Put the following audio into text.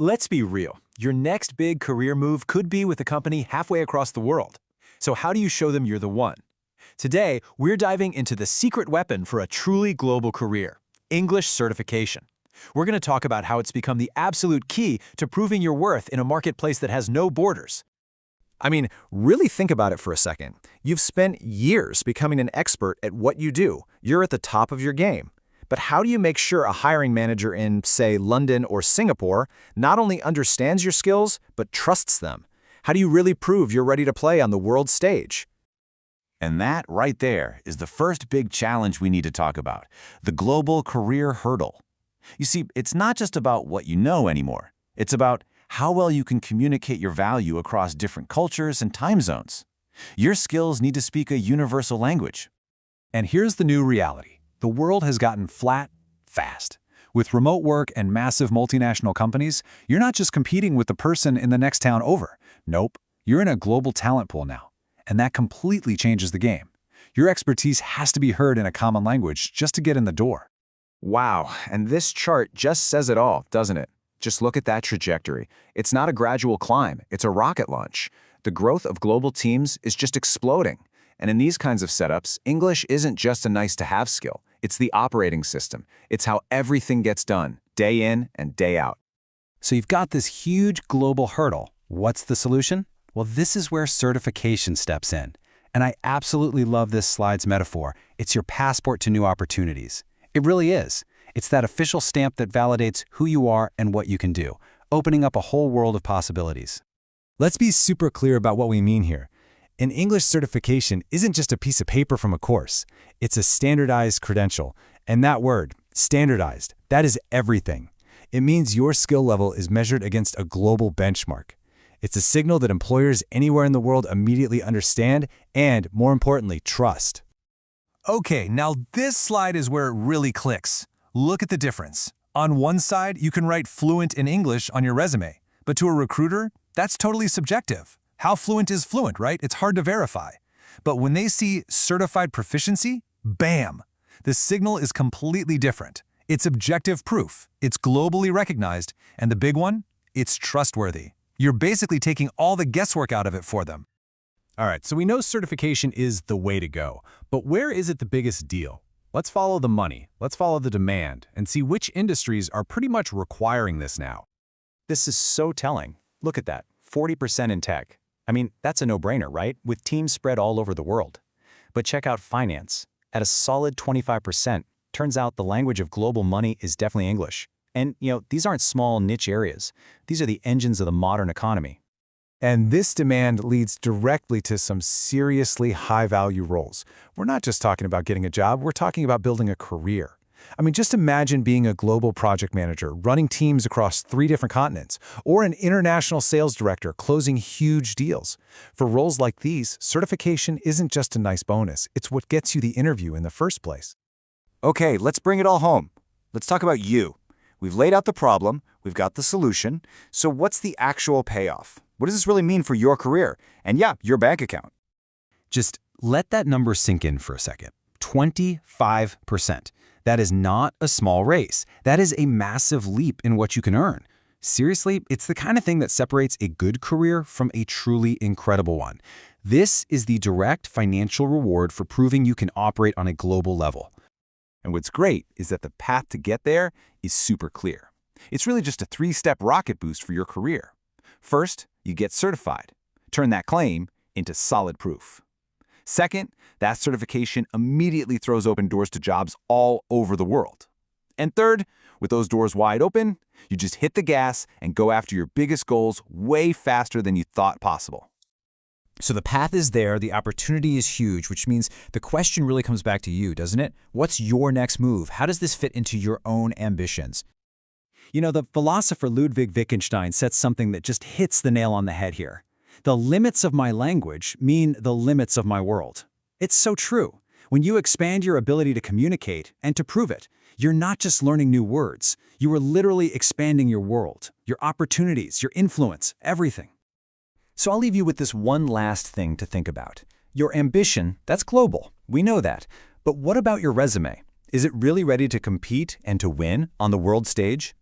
Let's be real. Your next big career move could be with a company halfway across the world. So how do you show them you're the one? Today, we're diving into the secret weapon for a truly global career, English certification. We're going to talk about how it's become the absolute key to proving your worth in a marketplace that has no borders. I mean, really think about it for a second. You've spent years becoming an expert at what you do. You're at the top of your game. But how do you make sure a hiring manager in, say, London or Singapore not only understands your skills, but trusts them? How do you really prove you're ready to play on the world stage? And that right there is the first big challenge we need to talk about, the global career hurdle. You see, it's not just about what you know anymore. It's about how well you can communicate your value across different cultures and time zones. Your skills need to speak a universal language. And here's the new reality. The world has gotten flat, fast. With remote work and massive multinational companies, you're not just competing with the person in the next town over. Nope, you're in a global talent pool now. And that completely changes the game. Your expertise has to be heard in a common language just to get in the door. Wow, and this chart just says it all, doesn't it? Just look at that trajectory. It's not a gradual climb, it's a rocket launch. The growth of global teams is just exploding. And in these kinds of setups, English isn't just a nice-to-have skill. It's the operating system. It's how everything gets done, day in and day out. So you've got this huge global hurdle. What's the solution? Well, this is where certification steps in. And I absolutely love this slide's metaphor. It's your passport to new opportunities. It really is. It's that official stamp that validates who you are and what you can do, opening up a whole world of possibilities. Let's be super clear about what we mean here. An English certification isn't just a piece of paper from a course. It's a standardized credential. And that word, standardized, that is everything. It means your skill level is measured against a global benchmark. It's a signal that employers anywhere in the world immediately understand and, more importantly, trust. Okay, now this slide is where it really clicks. Look at the difference. On one side, you can write fluent in English on your resume, but to a recruiter, that's totally subjective. How fluent is fluent, right? It's hard to verify. But when they see certified proficiency, bam! The signal is completely different. It's objective proof, it's globally recognized, and the big one, it's trustworthy. You're basically taking all the guesswork out of it for them. All right, so we know certification is the way to go, but where is it the biggest deal? Let's follow the money, let's follow the demand, and see which industries are pretty much requiring this now. This is so telling. Look at that, 40% in tech. I mean, that's a no-brainer, right? With teams spread all over the world. But check out finance. At a solid 25%, turns out the language of global money is definitely English. And, these aren't small niche areas. These are the engines of the modern economy. And this demand leads directly to some seriously high-value roles. We're not just talking about getting a job, we're talking about building a career. I mean, just imagine being a global project manager, running teams across 3 different continents, or an international sales director closing huge deals. For roles like these, certification isn't just a nice bonus, it's what gets you the interview in the first place. Okay, let's bring it all home. Let's talk about you. We've laid out the problem, we've got the solution, so what's the actual payoff? What does this really mean for your career? And yeah, your bank account. Just let that number sink in for a second. 25%. That is not a small raise. That is a massive leap in what you can earn. Seriously, it's the kind of thing that separates a good career from a truly incredible one. This is the direct financial reward for proving you can operate on a global level. And what's great is that the path to get there is super clear. It's really just a 3-step rocket boost for your career. First, you get certified. Turn that claim into solid proof. Second, that certification immediately throws open doors to jobs all over the world. And third, with those doors wide open, you just hit the gas and go after your biggest goals way faster than you thought possible. So the path is there, the opportunity is huge, which means the question really comes back to you, doesn't it? What's your next move? How does this fit into your own ambitions? The philosopher Ludwig Wittgenstein said something that just hits the nail on the head here. The limits of my language mean the limits of my world. It's so true. When you expand your ability to communicate and to prove it, you're not just learning new words. You are literally expanding your world, your opportunities, your influence, everything. So I'll leave you with this one last thing to think about. Your ambition, that's global. We know that. But what about your resume? Is it really ready to compete and to win on the world stage?